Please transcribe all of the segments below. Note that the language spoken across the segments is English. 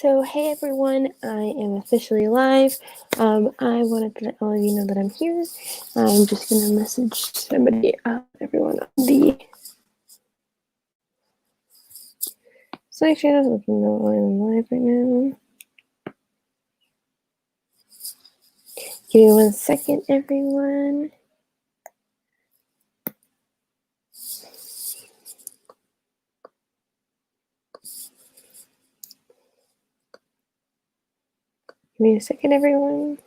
So, hey everyone, I am officially live. I wanted to let all of you know that I'm here. I'm just going to message somebody, everyone on the Slack channel, let them know I'm live right now. Give me 1 second, everyone. Give me a second, everyone.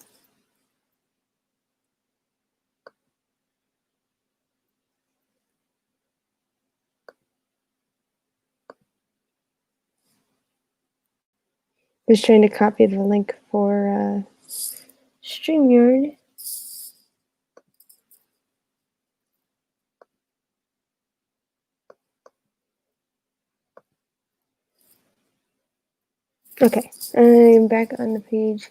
Just trying to copy the link for StreamYard. Okay, I'm back on the page.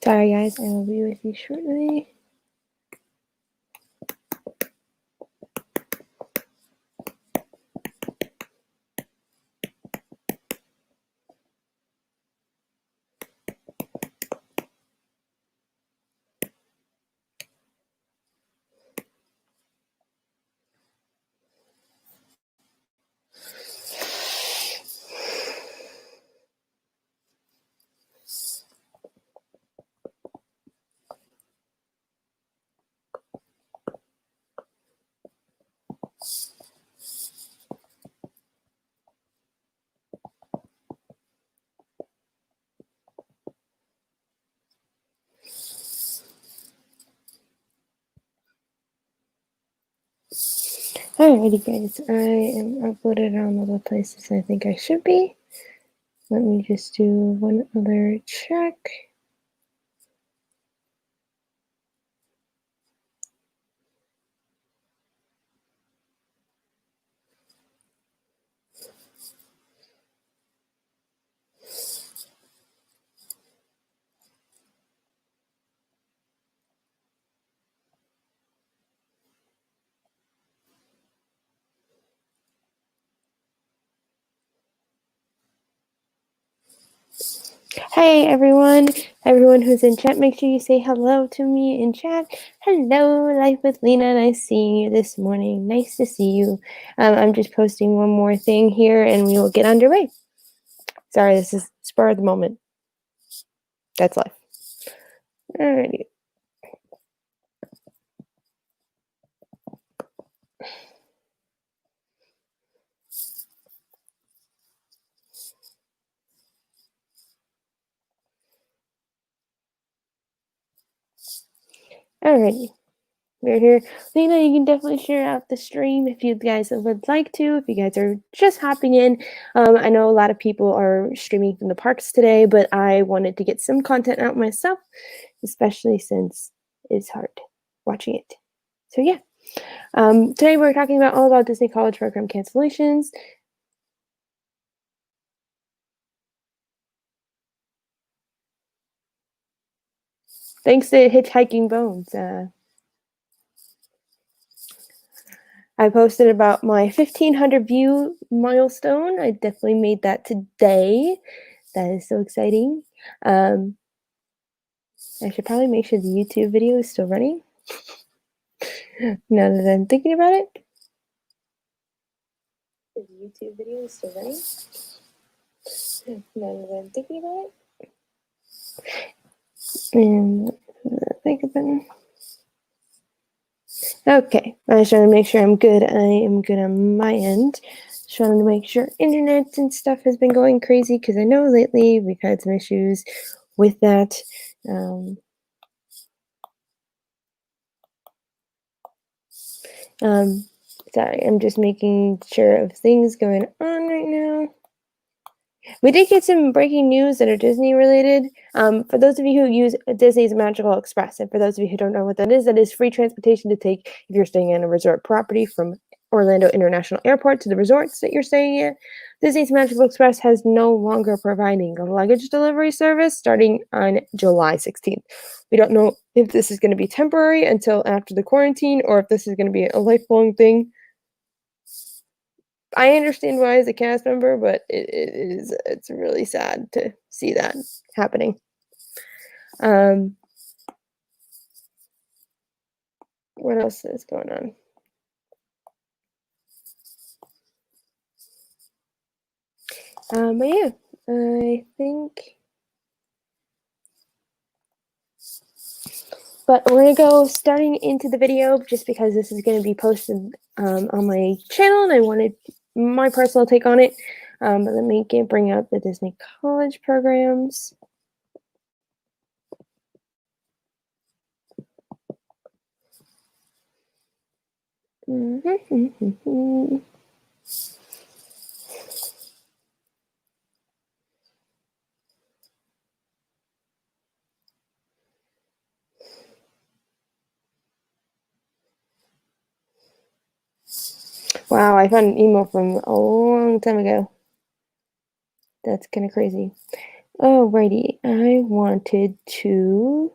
Sorry guys, I will be with you shortly. Alrighty guys, I am uploaded on all the places I think I should be. Let me just do one other check. Hey everyone who's in chat, make sure you say hello to me in chat. Hello, Life with Lena, nice seeing you this morning. Nice to see you. I'm just posting one more thing here and we will get underway. Sorry, this is spur of the moment. That's life. Alrighty. Alrighty. We're here. Lena, you can definitely share out the stream if you guys would like to. If you guys are just hopping in, I know a lot of people are streaming from the parks today, but I wanted to get some content out myself, especially since it's hard watching it. So yeah, today we're talking about all about Disney College Program cancellations. Thanks to Hitchhiking Bones. I posted about my 1,500 view milestone. I definitely made that today. That is so exciting. I should probably make sure the YouTube video is still running. Now that I'm thinking about it. The YouTube video is still running. Now that I'm thinking about it. And think about it. Okay, I just want to make sure I'm good. I am good on my end. Just wanted to make sure internet and stuff has been going crazy because I know lately we've had some issues with that. Sorry, I'm just making sure of things going on right now. We did get some breaking news that are Disney related. For those of you who use Disney's Magical Express, and for those of you who don't know what that is free transportation to take if you're staying in a resort property from Orlando International Airport to the resorts that you're staying at. Disney's Magical Express has no longer providing a luggage delivery service starting on July 16th. We don't know if this is going to be temporary until after the quarantine or if this is going to be a lifelong thing. I understand why as a cast member, but it's really sad to see that happening. What else is going on? But yeah, I think. But we're gonna go starting into the video just because this is gonna be posted on my channel, and I wanted my personal take on it. But let me bring up the Disney college programs. Wow, I found an email from a long time ago. That's kind of crazy. Alrighty, I wanted to.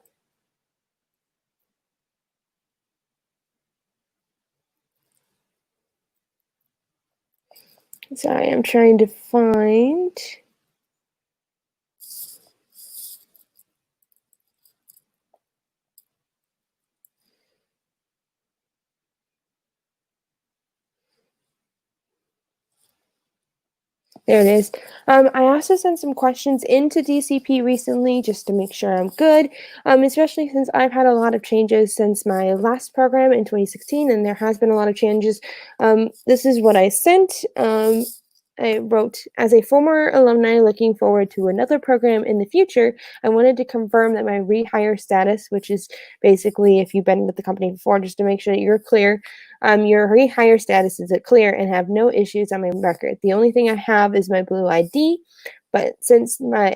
Sorry, I'm trying to find. There it is. I also sent some questions into DCP recently just to make sure I'm good, especially since I've had a lot of changes since my last program in 2016, and there has been a lot of changes. This is what I sent. I wrote, as a former alumni looking forward to another program in the future, I wanted to confirm that my rehire status, which is basically if you've been with the company before, just to make sure that you're clear, your rehire status is clear and have no issues on my record. The only thing I have is my blue ID, but since I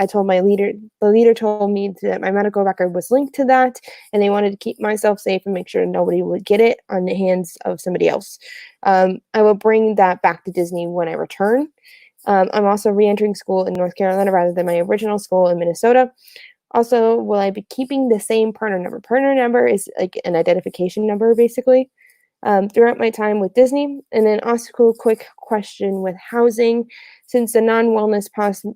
told my leader, the leader told me that my medical record was linked to that, and they wanted to keep myself safe and make sure nobody would get it on the hands of somebody else. I will bring that back to Disney when I return. I'm also re-entering school in North Carolina rather than my original school in Minnesota. Also, will I be keeping the same partner number? Partner number is like an identification number, basically, throughout my time with Disney. And then also a quick question with housing. Since the non-wellness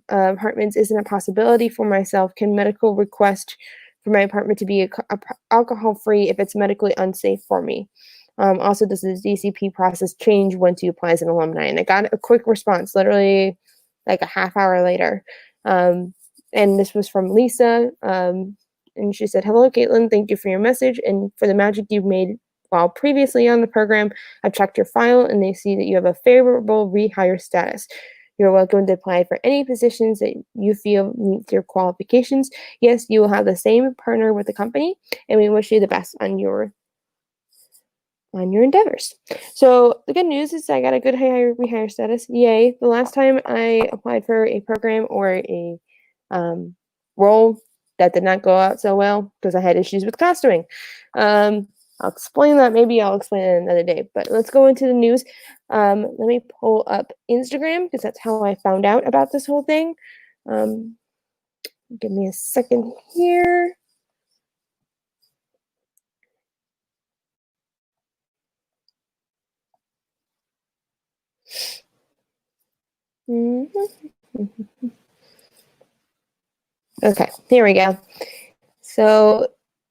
apartments isn't a possibility for myself, can medical request for my apartment to be alcohol-free if it's medically unsafe for me? Also, does the DCP process change once you apply as an alumni? And I got a quick response, literally like a half hour later. And this was from Lisa. And she said, "Hello, Caitlin. Thank you for your message and for the magic you've made while previously on the program. I've checked your file and they see that you have a favorable rehire status. You're welcome to apply for any positions that you feel meet your qualifications. Yes, you will have the same partner with the company, and we wish you the best on your endeavors." So the good news is I got a good rehire status. Yay. The last time I applied for a program or a role, that did not go out so well because I had issues with costuming. I'll explain that. Maybe I'll explain it another day. But let's go into the news. Let me pull up Instagram because that's how I found out about this whole thing. Give me a second here. Okay, here we go. So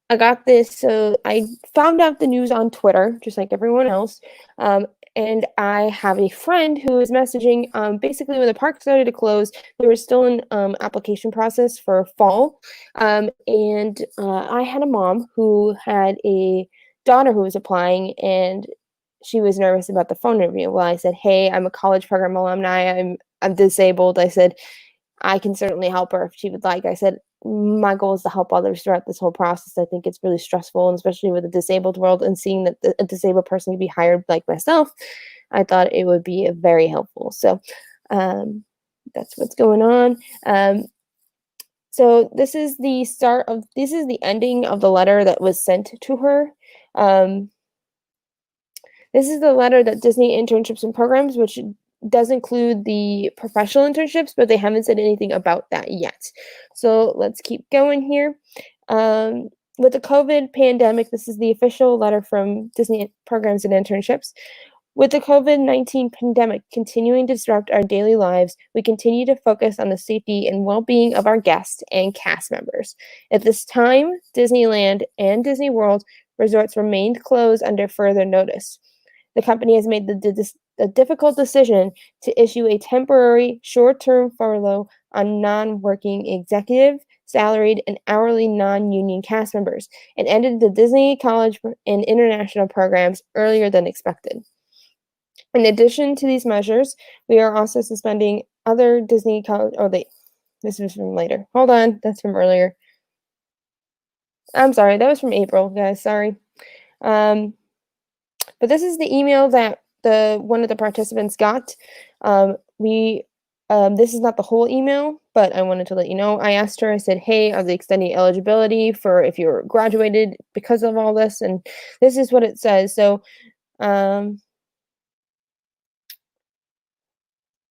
I got this. So I found out the news on Twitter, just like everyone else. And I have a friend who is messaging. Basically, when the park started to close, there was still an application process for fall. And I had a mom who had a daughter who was applying, and she was nervous about the phone interview. Well, I said, "Hey, I'm a college program alumni. I'm disabled." I said, "I can certainly help her if she would like." I said, "My goal is to help others throughout this whole process. I think it's really stressful, and especially with the disabled world and seeing that a disabled person can be hired like myself, I thought it would be very helpful." So that's what's going on. So this is the ending of the letter that was sent to her. This is the letter that Disney Internships and Programs, which does include the professional internships, but they haven't said anything about that yet. So let's keep going here. With the COVID pandemic, this is the official letter from Disney Programs and Internships. With the COVID-19 pandemic continuing to disrupt our daily lives, we continue to focus on the safety and well-being of our guests and cast members. At this time, Disneyland and Disney World resorts remained closed under further notice. The company has made the difficult decision to issue a temporary short-term furlough on non-working executive, salaried, and hourly non-union cast members and ended the Disney College and International programs earlier than expected. In addition to these measures, we are also suspending other Disney College. This was from later. Hold on, that's from earlier. I'm sorry, that was from April, guys. Sorry. But this is the email that one of the participants got. This is not the whole email, but I wanted to let you know. I asked her. I said, "Hey, are they extending eligibility for if you're graduated because of all this?" And this is what it says. So.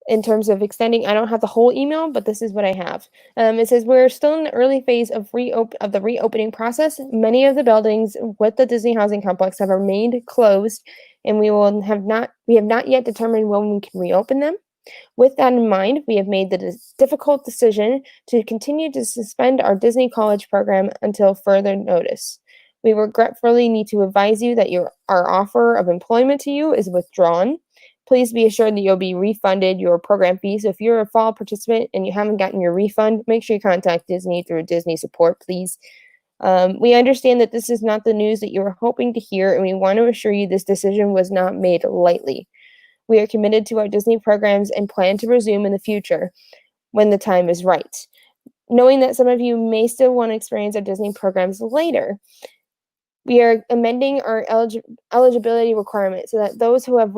In terms of extending, I don't have the whole email, but this is what I have. It says, "We're still in the early phase of the reopening process. Many of the buildings with the Disney housing complex have remained closed, and we have not yet determined when we can reopen them. With that in mind, we have made the difficult decision to continue to suspend our Disney College program until further notice. We regretfully need to advise you that our offer of employment to you is withdrawn. Please be assured that you'll be refunded your program fee. So if you're a fall participant and you haven't gotten your refund, make sure you contact Disney through Disney support, please. We understand that this is not the news that you were hoping to hear, and we want to assure you this decision was not made lightly. We are committed to our Disney programs and plan to resume in the future when the time is right. Knowing that some of you may still want to experience our Disney programs later, we are amending our eligibility requirement so that those who have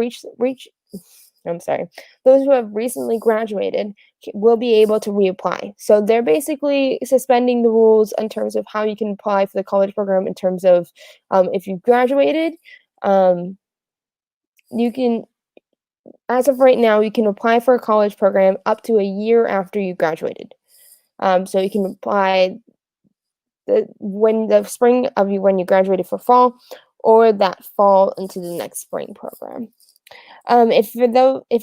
those who have recently graduated will be able to reapply. So they're basically suspending the rules in terms of how you can apply for the college program in terms of if you graduated, you can, as of right now, you can apply for a college program up to a year after you graduated. So you can apply when you graduated for fall, or that fall into the next spring program. If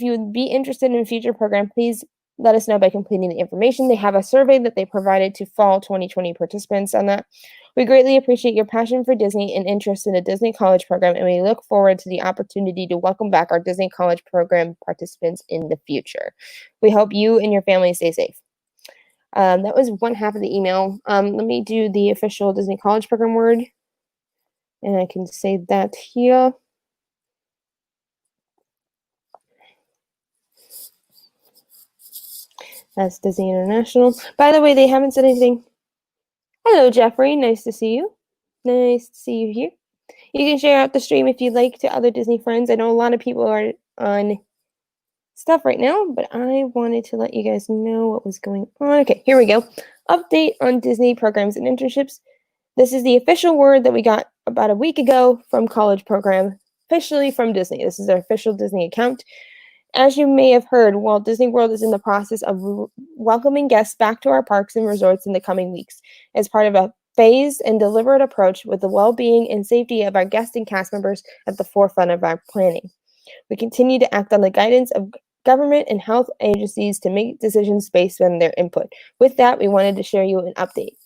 you would be interested in a future program, please let us know by completing the information. They have a survey that they provided to fall 2020 participants on that. We greatly appreciate your passion for Disney and interest in the Disney College program, and we look forward to the opportunity to welcome back our Disney College program participants in the future. We hope you and your family stay safe. That was one half of the email. Let me do the official Disney College program word, and I can say that here. That's Disney International. By the way, they haven't said anything. Hello, Jeffrey. Nice to see you. Nice to see you here. You can share out the stream if you'd like to other Disney friends. I know a lot of people are on stuff right now, but I wanted to let you guys know what was going on. Okay, here we go. Update on Disney programs and internships. This is the official word that we got about a week ago from College Program, officially from Disney. This is our official Disney account. As you may have heard, Walt Disney World is in the process of welcoming guests back to our parks and resorts in the coming weeks as part of a phased and deliberate approach with the well-being and safety of our guests and cast members at the forefront of our planning. We continue to act on the guidance of government and health agencies to make decisions based on their input. With that, we wanted to share you an update.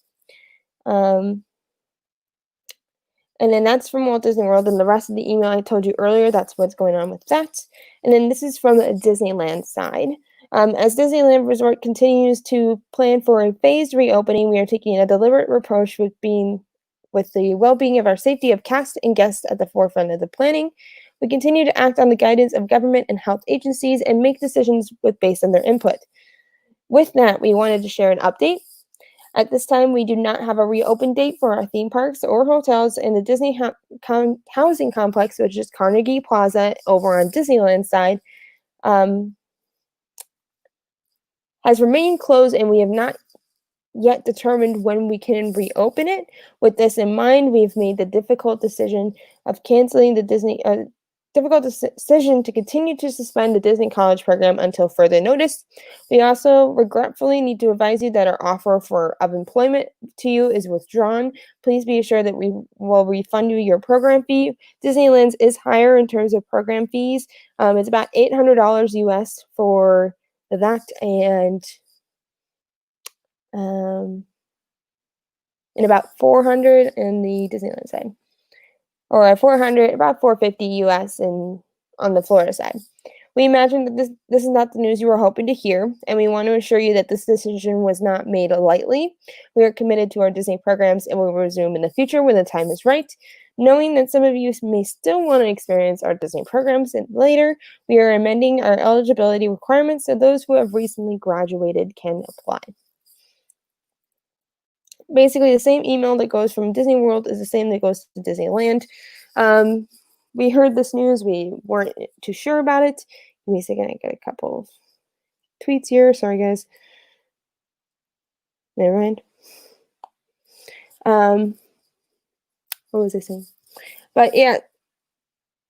And then that's from Walt Disney World, and the rest of the email I told you earlier, that's what's going on with that. And then this is from the Disneyland side. As Disneyland Resort continues to plan for a phased reopening, we are taking a deliberate approach with the well-being of our safety of cast and guests at the forefront of the planning. We continue to act on the guidance of government and health agencies and make decisions based on their input. With that, we wanted to share an update. At this time, we do not have a reopen date for our theme parks or hotels in the Disney housing complex, which is Carnegie Plaza over on Disneyland side. has remained closed, and we have not yet determined when we can reopen it. With this in mind, we've made the difficult decision of canceling the decision to continue to suspend the Disney College program until further notice. We also regretfully need to advise you that our offer of employment to you is withdrawn. Please be assured that we will refund you your program fee. Disneyland's is higher in terms of program fees. It's about $800 US for that, and and about 400 in the Disneyland side, or 400, about 450 US on the Florida side. We imagine that this is not the news you were hoping to hear, and we want to assure you that this decision was not made lightly. We are committed to our Disney programs and will resume in the future when the time is right. Knowing that some of you may still want to experience our Disney programs later, we are amending our eligibility requirements so those who have recently graduated can apply. Basically, the same email that goes from Disney World is the same that goes to Disneyland. We heard this news. We weren't too sure about it. Give me a second. I got a couple of tweets here. Sorry, guys. Never mind. What was I saying? But yeah,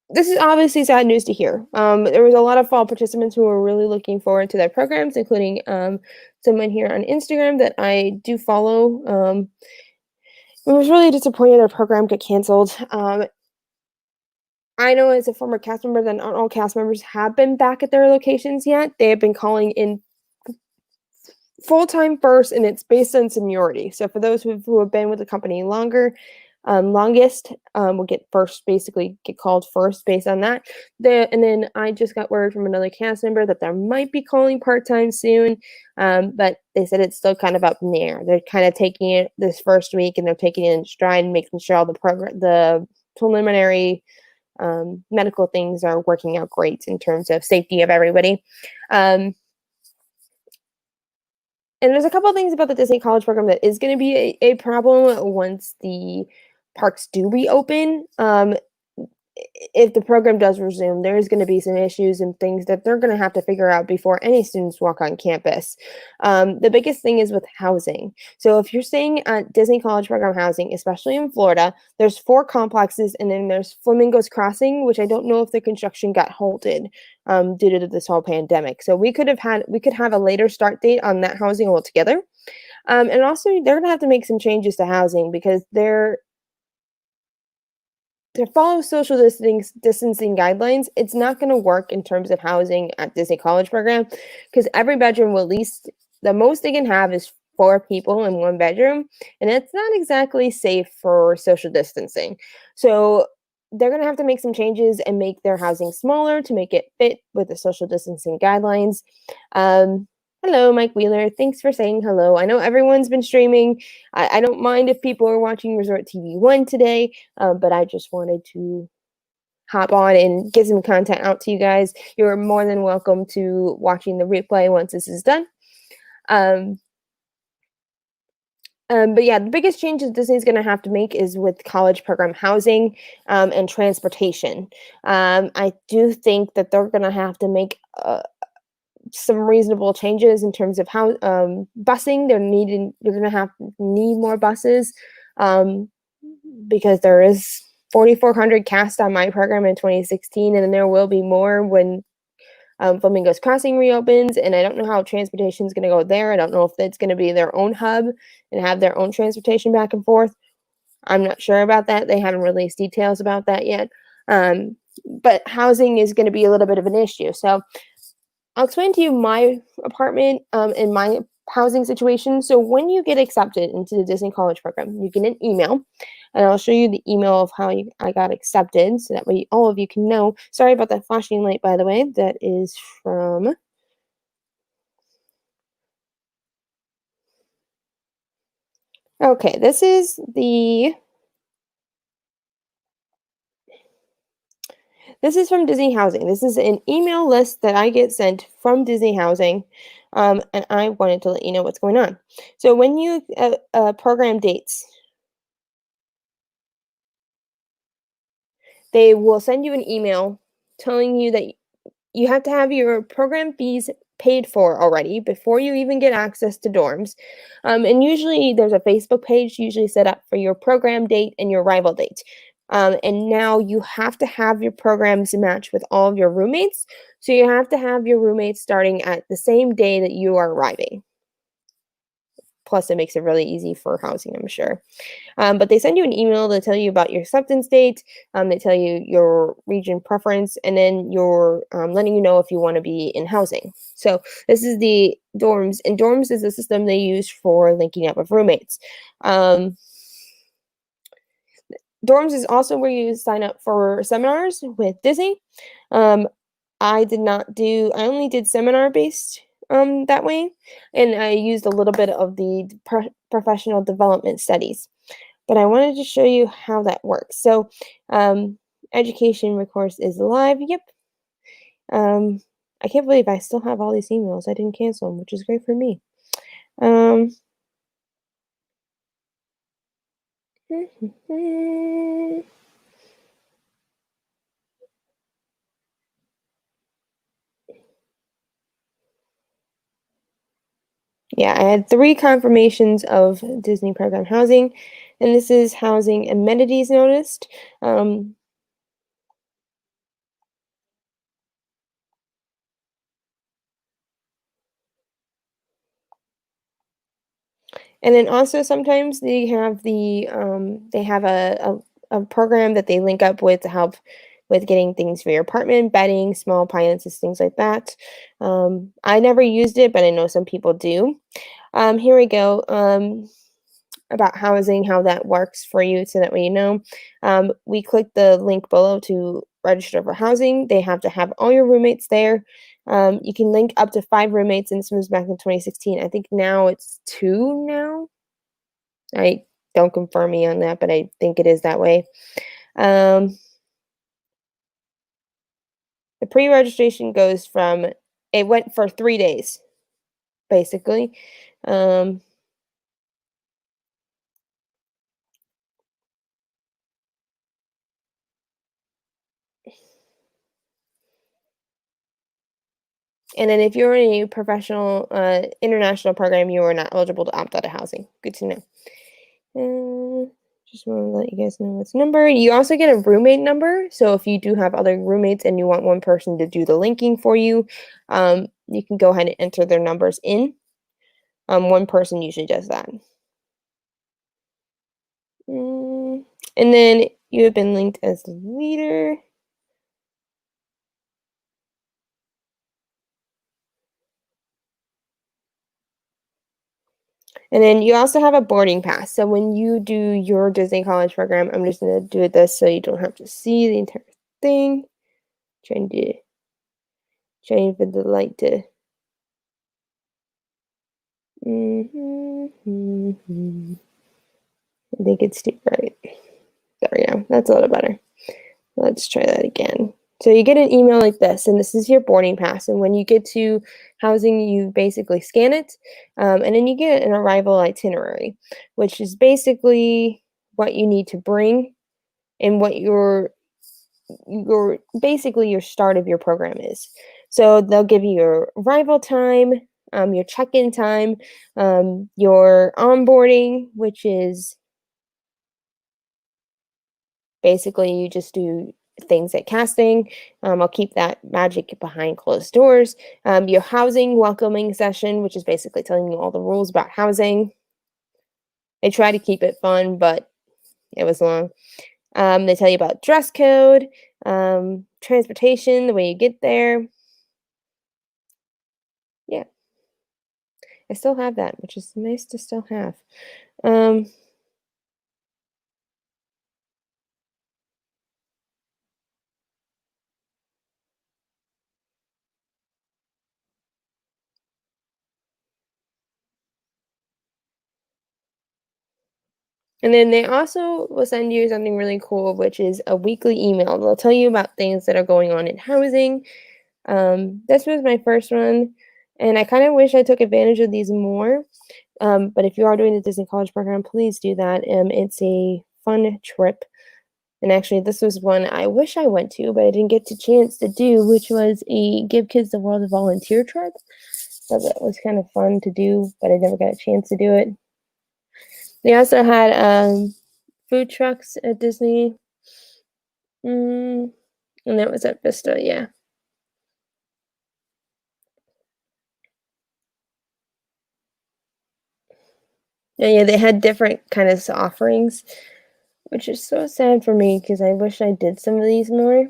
this is obviously sad news to hear. There was a lot of fall participants who were really looking forward to their programs, including someone here on Instagram that I do follow. I was really disappointed our program got canceled. I know as a former cast member that not all cast members have been back at their locations yet. They have been calling in full-time first, and it's based on seniority. So for those who have been with the company longest, will basically get called first based on that. And then I just got word from another cast member that they might be calling part-time soon, but they said it's still kind of up in the air. They're kind of taking it this first week, and they're taking it in stride and making sure all the preliminary medical things are working out great in terms of safety of everybody. And there's a couple of things about the Disney College program that is going to be a problem once the parks do reopen. If the program does resume, there's going to be some issues and things that they're going to have to figure out before any students walk on campus. The biggest thing is with housing. So if you're staying at Disney College program housing, especially in Florida, there's 4 complexes, and then there's Flamingo's Crossing, which I don't know if the construction got halted due to this whole pandemic. So we could have a later start date on that housing altogether. And also, they're going to have to make some changes to housing because to follow social distancing guidelines, it's not going to work in terms of housing at Disney College program because every bedroom will the most they can have is 4 people in one bedroom, and it's not exactly safe for social distancing. So they're going to have to make some changes and make their housing smaller to make it fit with the social distancing guidelines. Hello, Mike Wheeler. Thanks for saying hello. I know everyone's been streaming. I don't mind if people are watching Resort TV 1 today, but I just wanted to hop on and get some content out to you guys. You're more than welcome to watching the replay once this is done. But yeah, the biggest change that Disney's going to have to make is with college program housing and transportation. I do think that they're going to have to make some reasonable changes in terms of how busing. They're going to need more buses because there is 4,400 cast on my program in 2016, and then there will be more when Flamingo's Crossing reopens. And I don't know how transportation is going to go there. I don't know if it's going to be their own hub and have their own transportation back and forth. I'm not sure about that. They haven't released details about that yet. But housing is going to be a little bit of an issue. So I'll explain to you my apartment and my housing situation. So when you get accepted into the Disney College program, you get an email, and I'll show you the email of how I got accepted, so that way all of you can know. Sorry about that flashing light, by the way. That is from... Okay, this is from Disney Housing. This is an email list that I get sent from Disney Housing, and I wanted to let you know what's going on. So when you program dates, they will send you an email telling you that you have to have your program fees paid for already before you even get access to dorms. And usually there's a Facebook page usually set up for your program date and your arrival date. And now you have to have your programs match with all of your roommates. So you have to have your roommates starting at the same day that you are arriving. Plus, it makes it really easy for housing, I'm sure. But they send you an email to tell you about your acceptance date. They tell you your region preference, and then you're letting you know if you want to be in housing. So this is the dorms, and dorms is a system they use for linking up with roommates. Dorms is also where you sign up for seminars with Disney. Um, I only did seminar based that way, and I used a little bit of the professional development studies. But I wanted to show you how that works. So, education, of course, is live. Yep. I can't believe I still have all these emails. I didn't cancel them, which is great for me. Um, yeah, I had 3 confirmations of Disney program housing, and this is housing amenities noticed. Um, And then also sometimes they have a program that they link up with to help with getting things for your apartment, bedding, small appliances, things like that. I never used it, but I know some people do. Here we go. About housing, how that works for you, so that way you know. We click the link below to register for housing. They have to have all your roommates there. You can link up to 5 roommates, and this was back in 2016. I think now it's 2 now. I don't confirm me on that, but I think it is that way. Um, the pre-registration goes from it went for 3 days, basically. Um, and then if you're in a professional, international program, you are not eligible to opt out of housing. Good to know. Just want to let you guys know what's number. You also get a roommate number. So if you do have other roommates and you want one person to do the linking for you, you can go ahead and enter their numbers in. One person usually does that. And then you have been linked as the leader. And then you also have a boarding pass. So when you do your Disney College program, I'm just going to do this so you don't have to see the entire thing. Trying to change for the light to. I think it's too bright. There we go. That's a little better. Let's try that again. So you get an email like this, and this is your boarding pass. And when you get to housing, you basically scan it, and then you get an arrival itinerary, which is basically what you need to bring and what your basically your start of your program is. So they'll give you your arrival time, your check-in time, your onboarding, which is basically you just do things at casting. I'll keep that magic behind closed doors. Your housing welcoming session, which is basically telling you all the rules about housing. They try to keep it fun, but it was long. They tell you about dress code, transportation, the way you get there. Yeah, I still have that, which is nice to still have. And then they also will send you something really cool, which is a weekly email. They'll tell you about things that are going on in housing. This was my first one, and I kind of wish I took advantage of these more. But if you are doing the Disney College program, please do that. It's a fun trip. And actually, this was one I wish I went to, but I didn't get the chance to do, which was a Give Kids the World volunteer trip. So that was kind of fun to do, but I never got a chance to do it. They also had food trucks at Disney. And that was at Vista, yeah. Yeah, they had different kind of offerings, which is so sad for me because I wish I did some of these more.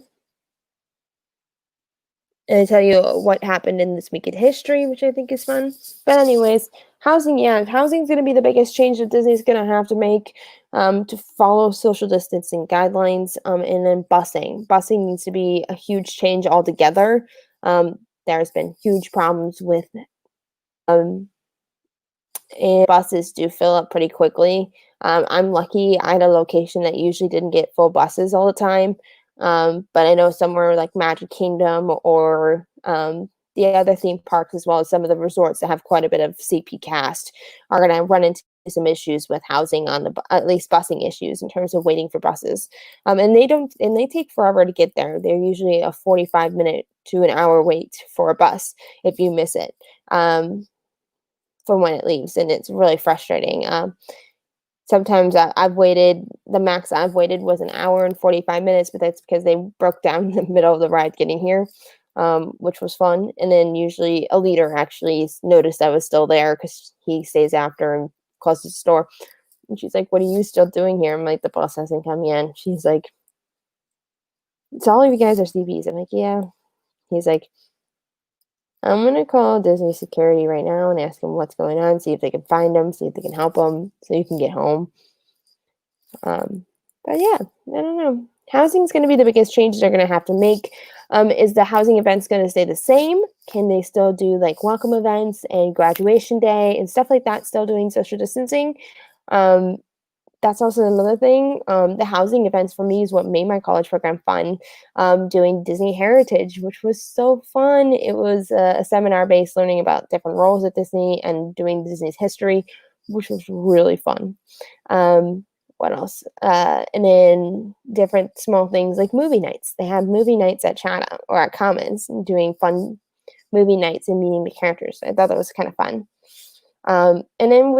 And I tell you what happened in this week in history, which I think is fun. But anyways, housing, yeah, housing's going to be the biggest change that Disney's going to have to make to follow social distancing guidelines. And then busing. Busing needs to be a huge change altogether. There's been huge problems with um, and buses do fill up pretty quickly. I'm lucky I had a location that usually didn't get full buses all the time. But I know somewhere like Magic Kingdom or the other theme parks, as well as some of the resorts that have quite a bit of CP cast, are going to run into some issues with housing on at least busing issues in terms of waiting for buses. And they take forever to get there. They're usually a 45-minute to an hour wait for a bus if you miss it. From when it leaves, and it's really frustrating. Sometimes I've waited, the max I've waited was an hour and 45 minutes, but that's because they broke down in the middle of the ride getting here, which was fun. And then usually a leader actually noticed I was still there because he stays after and closes the door. And she's like, "What are you still doing here?" I'm like, "The bus hasn't come yet." She's like, "So all of you guys are CPs." I'm like, "Yeah." He's like, "I'm gonna call Disney security right now and ask them what's going on, see if they can find them, see if they can help them, so you can get home." Um, but yeah, I don't know. Housing's going to be the biggest change they're going to have to make. Is the housing events going to stay the same? Can they still do like welcome events and graduation day and stuff like that? Still doing social distancing? Um, that's also another thing. The housing events for me is what made my college program fun. Doing Disney Heritage, which was so fun. It was a seminar based learning about different roles at Disney and doing Disney's history, which was really fun. Um, what else? And then different small things like movie nights. They had movie nights at Chatham or at Commons, and doing fun movie nights and meeting the characters. I thought that was kind of fun. And then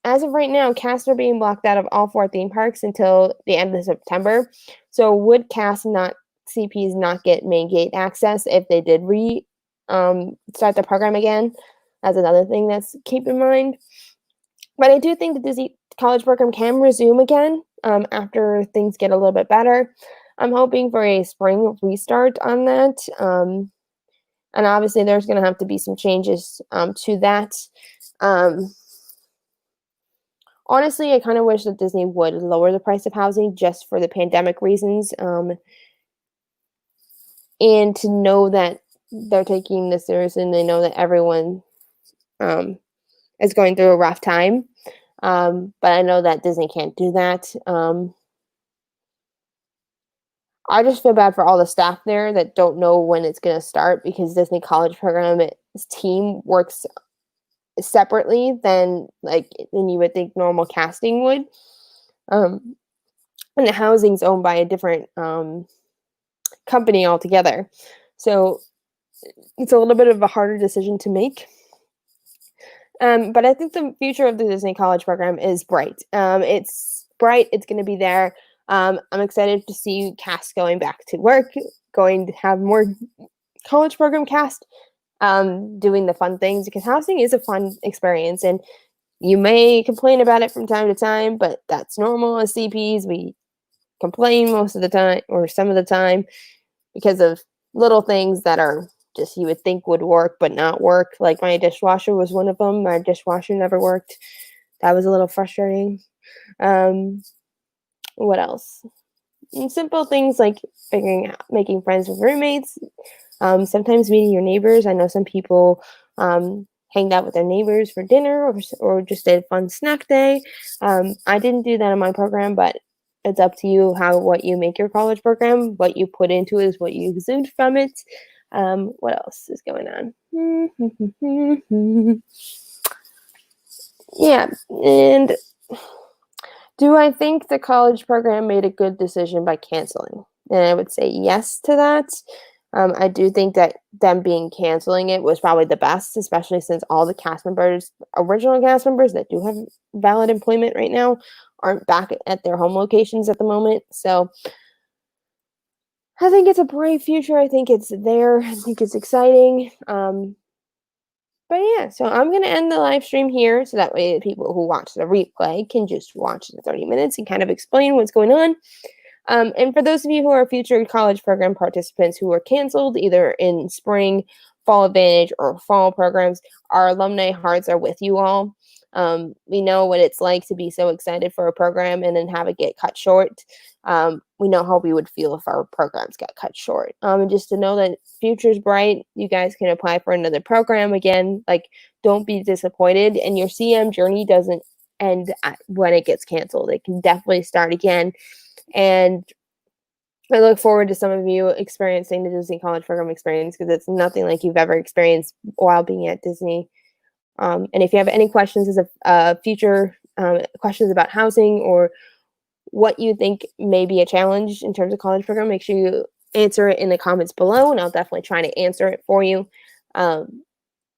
as of right now, casts are being blocked out of all 4 theme parks until the end of September. So would cast not CPs not get main gate access if they did start the program again? That's another thing that's keep in mind. But I do think the Disney college program can resume again after things get a little bit better. I'm hoping for a spring restart on that. And obviously, there's going to have to be some changes to that. Honestly, I kind of wish that Disney would lower the price of housing just for the pandemic reasons. And to know that they're taking this seriously and they know that everyone is going through a rough time. But I know that Disney can't do that. I just feel bad for all the staff there that don't know when it's going to start because Disney College Program's team works separately than you would think normal casting would. And the housing's owned by a different company altogether. So it's a little bit of a harder decision to make. But I think the future of the Disney College Program is bright. It's bright. It's going to be there. I'm excited to see cast going back to work, going to have more college program cast doing the fun things because housing is a fun experience. And you may complain about it from time to time, but that's normal as CPs. We complain most of the time or some of the time because of little things that are just you would think would work but not work. Like my dishwasher was one of them. My dishwasher never worked. That was a little frustrating. What else? And simple things like making friends with roommates. Sometimes meeting your neighbors. I know some people hanged out with their neighbors for dinner or just did a fun snack day. I didn't do that in my program, but it's up to you what you make your college program. What you put into it is what you exude from it. What else is going on? Yeah, and Do I think the college program made a good decision by canceling? And I would say yes to that. I do think that them being canceling it was probably the best, especially since all the cast members, original cast members that do have valid employment right now, aren't back at their home locations at the moment. So I think it's a bright future. I think it's there. I think it's exciting. But yeah, so I'm gonna end the live stream here so that way the people who watch the replay can just watch the 30 minutes and kind of explain what's going on. And for those of you who are future college program participants who were canceled either in spring, fall advantage, or fall programs, our alumni hearts are with you all. We know what it's like to be so excited for a program and then have it get cut short. We know how we would feel if our programs got cut short. And just to know that future's bright, you guys can apply for another program again. Like, don't be disappointed, and your CM journey doesn't end when it gets canceled. It can definitely start again. And I look forward to some of you experiencing the Disney College Program experience because it's nothing like you've ever experienced while being at Disney. And if you have any questions as a future questions about housing or what you think may be a challenge in terms of college program, make sure you answer it in the comments below, and I'll definitely try to answer it for you. And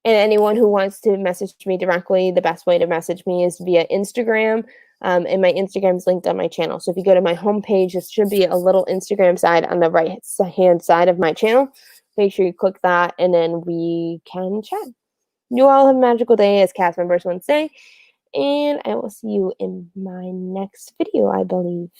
anyone who wants to message me directly, the best way to message me is via Instagram. And my Instagram is linked on my channel. So if you go to my homepage, there should be a little Instagram side on the right hand side of my channel. Make sure you click that, and then we can chat. You all have a magical day, as cast members once say. And I will see you in my next video, I believe.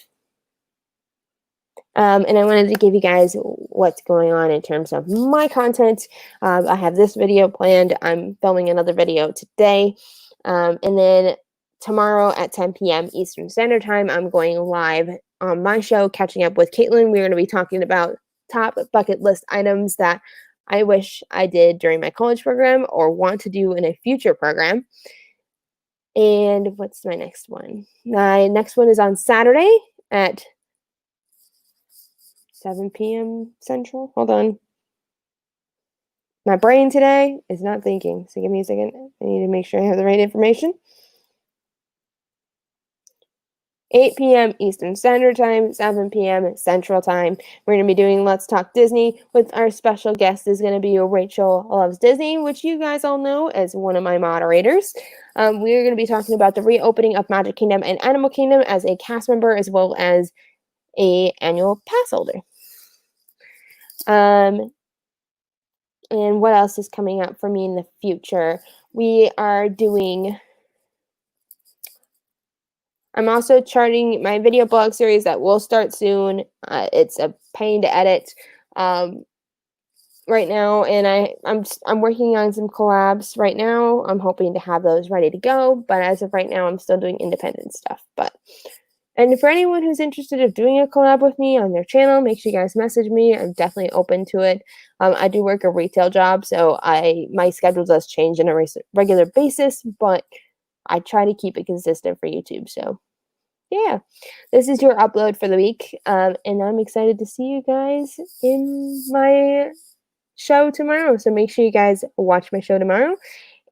And I wanted to give you guys what's going on in terms of my content. I have this video planned. I'm filming another video today. And then tomorrow at 10 p.m. Eastern Standard Time, I'm going live on my show, Catching Up with Caitlin. We're going to be talking about top bucket list items that I wish I did during my college program or want to do in a future program. And what's my next one? My next one is on Saturday at 7 p.m. Central. Hold on. My brain today is not thinking. So give me a second. I need to make sure I have the right information. 8 p.m. Eastern Standard Time, 7 p.m. Central Time. We're going to be doing Let's Talk Disney with our special guest is going to be Rachel Loves Disney, which you guys all know as one of my moderators. We're going to be talking about the reopening of Magic Kingdom and Animal Kingdom as a cast member as well as a annual pass holder. And what else is coming up for me in the future? I'm also charting my video blog series that will start soon. It's a pain to edit right now, and I'm working on some collabs right now. I'm hoping to have those ready to go, but as of right now, I'm still doing independent stuff. And for anyone who's interested in doing a collab with me on their channel, make sure you guys message me. I'm definitely open to it. I do work a retail job, so my schedule does change on a regular basis, but I try to keep it consistent for YouTube. So yeah, this is your upload for the week, and I'm excited to see you guys in my show tomorrow. So make sure you guys watch my show tomorrow.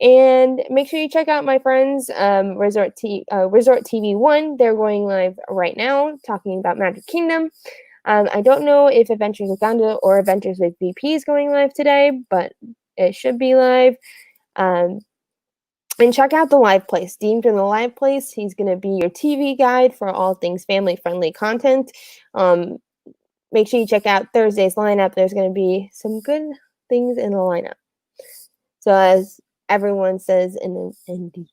And make sure you check out my friends, Resort TV 1. They're going live right now talking about Magic Kingdom. I don't know if Adventures with Uganda or Adventures with VP is going live today, but it should be live. And check out the Live Place. Dean from the Live Place. He's going to be your TV guide for all things family-friendly content. Make sure you check out Thursday's lineup. There's going to be some good things in the lineup. So as everyone says in the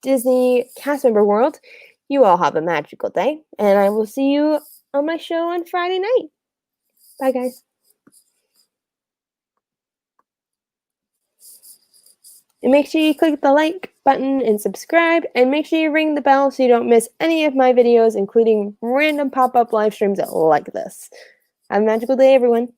Disney cast member world, you all have a magical day, and I will see you on my show on Friday night. Bye, guys. And make sure you click the like button and subscribe, and make sure you ring the bell so you don't miss any of my videos, including random pop-up live streams like this. Have a magical day, everyone.